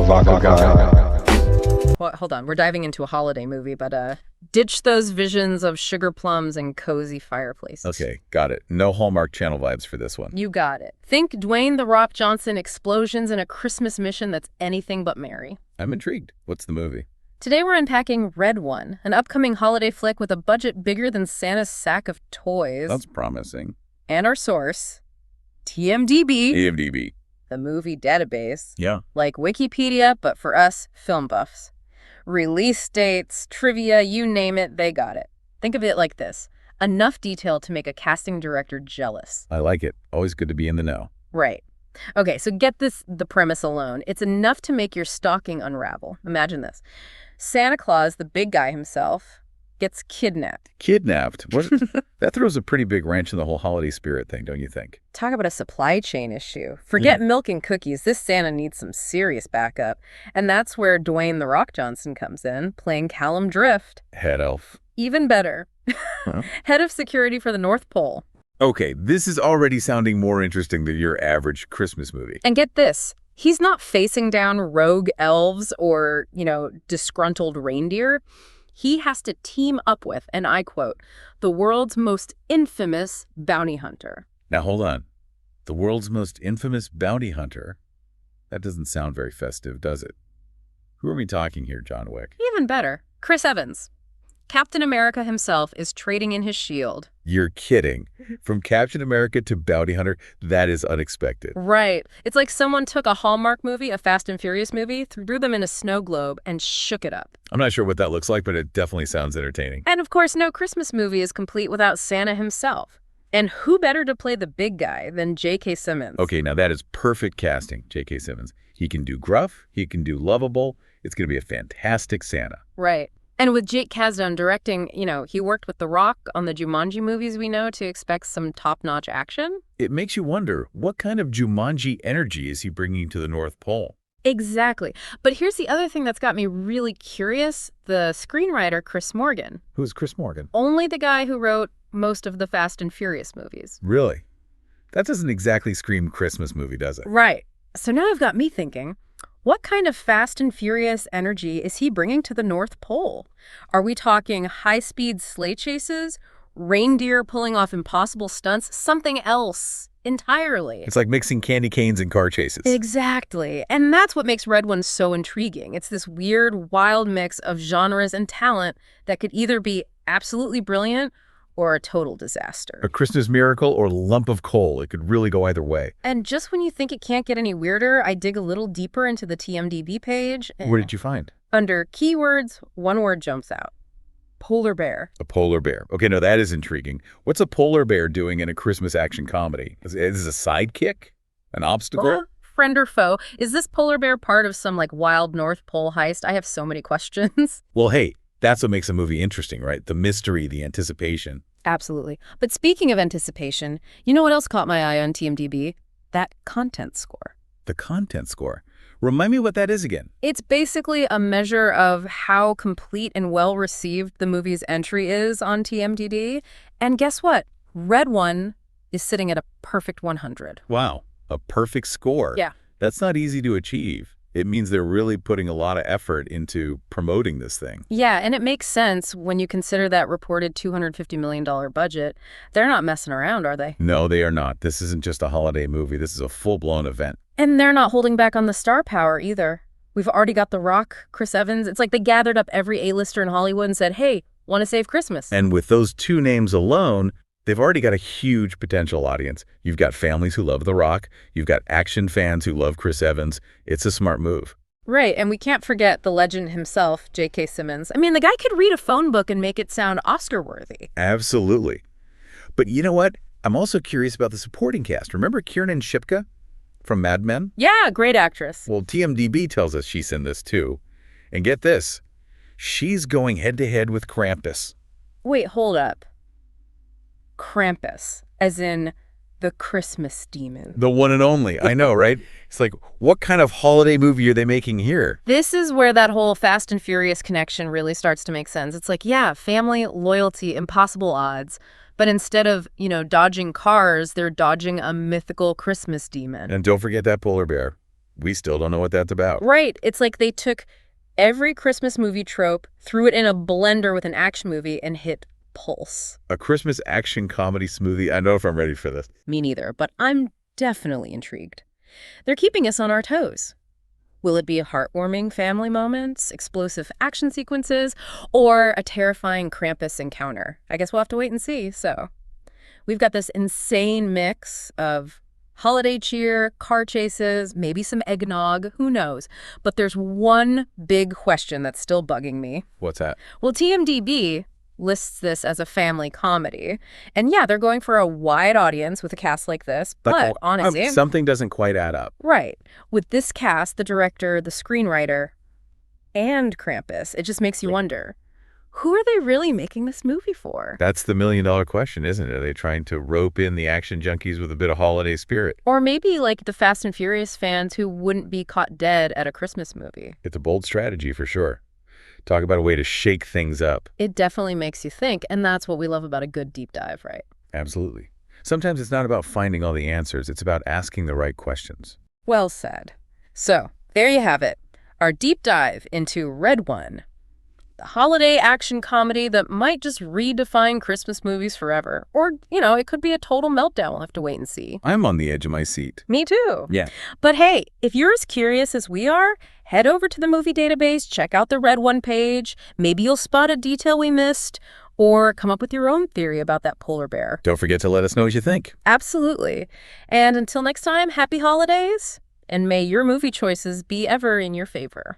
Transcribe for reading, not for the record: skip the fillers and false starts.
Bakugan. Well, hold on. We're diving into a holiday movie, but ditch those visions of sugar plums and cozy fireplaces. Okay, got it. No Hallmark Channel vibes for this one. You got it. Think Dwayne "The Rock" Johnson explosions in a Christmas mission that's anything but merry. I'm intrigued. What's the movie? Today we're unpacking Red One, an upcoming holiday flick with a budget bigger than Santa's sack of toys. That's promising. And our source, TMDB, EFDB. the movie database. Yeah. Like Wikipedia, but for us, film buffs. Release dates, trivia, you name it, they got it. Think of it like this. Enough detail to make a casting director jealous. I like it. Always good to be in the know. Right. Okay, so get the premise alone. It's enough to make your stocking unravel. Imagine this. Santa Claus, the big guy himself, gets kidnapped. Kidnapped? What? That throws a pretty big wrench in the whole holiday spirit thing, don't you think? Talk about a supply chain issue. Forget milk and cookies. This Santa needs some serious backup. And that's where Dwayne "The Rock" Johnson comes in, playing Callum Drift. Head elf. Even better. Huh? Head of security for the North Pole. Okay, this is already sounding more interesting than your average Christmas movie. And get this. He's not facing down rogue elves or, disgruntled reindeer. He has to team up with, and I quote, the world's most infamous bounty hunter. Now, hold on. The world's most infamous bounty hunter? That doesn't sound very festive, does it? Who are we talking here, John Wick? Even better, Chris Evans. Captain America himself is trading in his shield. You're kidding. From Captain America to bounty hunter, that is unexpected. Right. It's like someone took a Hallmark movie, a Fast and Furious movie, threw them in a snow globe, and shook it up. I'm not sure what that looks like, but it definitely sounds entertaining. And of course, no Christmas movie is complete without Santa himself. And who better to play the big guy than J.K. Simmons? Okay, now that is perfect casting, J.K. Simmons. He can do gruff, he can do lovable. It's going to be a fantastic Santa. Right. And with Jake Kasdan directing, he worked with The Rock on the Jumanji movies we know to expect some top-notch action. It makes you wonder, what kind of Jumanji energy is he bringing to the North Pole? Exactly. But here's the other thing that's got me really curious. The screenwriter, Chris Morgan. Who's Chris Morgan? Only the guy who wrote most of the Fast and Furious movies. Really? That doesn't exactly scream Christmas movie, does it? Right. So now I've got me thinking, what kind of Fast and Furious energy is he bringing to the North Pole? Are we talking high-speed sleigh chases, reindeer pulling off impossible stunts, something else entirely? It's like mixing candy canes and car chases. Exactly. And that's what makes Red One so intriguing. It's this weird, wild mix of genres and talent that could either be absolutely brilliant or a total disaster. A Christmas miracle or lump of coal. It could really go either way. And just when you think it can't get any weirder, I dig a little deeper into the TMDB page. What did you find? Under keywords, one word jumps out. Polar bear. A polar bear. Okay, no, that is intriguing. What's a polar bear doing in a Christmas action comedy? Is this a sidekick? An obstacle? Friend or foe? Is this polar bear part of some wild North Pole heist? I have so many questions. Well, hey, that's what makes a movie interesting, right? The mystery, the anticipation. Absolutely. But speaking of anticipation, you know what else caught my eye on TMDB? That content score. The content score. Remind me what that is again. It's basically a measure of how complete and well-received the movie's entry is on TMDB. And guess what? Red One is sitting at a perfect 100. Wow, a perfect score. Yeah. That's not easy to achieve. It means they're really putting a lot of effort into promoting this thing. Yeah, and it makes sense when you consider that reported $250 million budget. They're not messing around, are they? No, they are not. This isn't just a holiday movie. This is a full-blown event. And they're not holding back on the star power either. We've already got The Rock, Chris Evans. It's like they gathered up every A-lister in Hollywood and said, hey, want to save Christmas? And with those two names alone, they've already got a huge potential audience. You've got families who love The Rock. You've got action fans who love Chris Evans. It's a smart move. Right, and we can't forget the legend himself, J.K. Simmons. I mean, the guy could read a phone book and make it sound Oscar-worthy. Absolutely. But you know what? I'm also curious about the supporting cast. Remember Kiernan Shipka from Mad Men? Yeah, great actress. Well, TMDB tells us she's in this too. And get this, she's going head-to-head with Krampus. Wait, hold up. Krampus, as in the Christmas demon. The one and only. I know, right? It's like, what kind of holiday movie are they making here? This is where that whole Fast and Furious connection really starts to make sense. It's like, yeah, family, loyalty, impossible odds. But instead of, dodging cars, they're dodging a mythical Christmas demon. And don't forget that polar bear. We still don't know what that's about. Right. It's like they took every Christmas movie trope, threw it in a blender with an action movie, and hit Pulse. A Christmas action comedy smoothie. I don't know if I'm ready for this. Me neither, but I'm definitely intrigued. They're keeping us on our toes. Will it be heartwarming family moments, explosive action sequences, or a terrifying Krampus encounter? I guess we'll have to wait and see. So, we've got this insane mix of holiday cheer, car chases, maybe some eggnog, who knows? But there's one big question that's still bugging me. What's that? Well, TMDb lists this as a family comedy. And yeah, they're going for a wide audience with a cast like this, but honestly... something doesn't quite add up. Right. With this cast, the director, the screenwriter, and Krampus, it just makes you wonder, who are they really making this movie for? That's the million-dollar question, isn't it? Are they trying to rope in the action junkies with a bit of holiday spirit? Or maybe like the Fast and Furious fans who wouldn't be caught dead at a Christmas movie. It's a bold strategy for sure. Talk about a way to shake things up. It definitely makes you think, and that's what we love about a good deep dive, right? Absolutely. Sometimes it's not about finding all the answers. It's about asking the right questions. Well said. So, there you have it. Our deep dive into Red One, the holiday action comedy that might just redefine Christmas movies forever. Or, it could be a total meltdown. We'll have to wait and see. I'm on the edge of my seat. Me too. Yeah. But hey, if you're as curious as we are, head over to the movie database, check out the Red One page. Maybe you'll spot a detail we missed, or come up with your own theory about that polar bear. Don't forget to let us know what you think. Absolutely. And until next time, happy holidays, and may your movie choices be ever in your favor.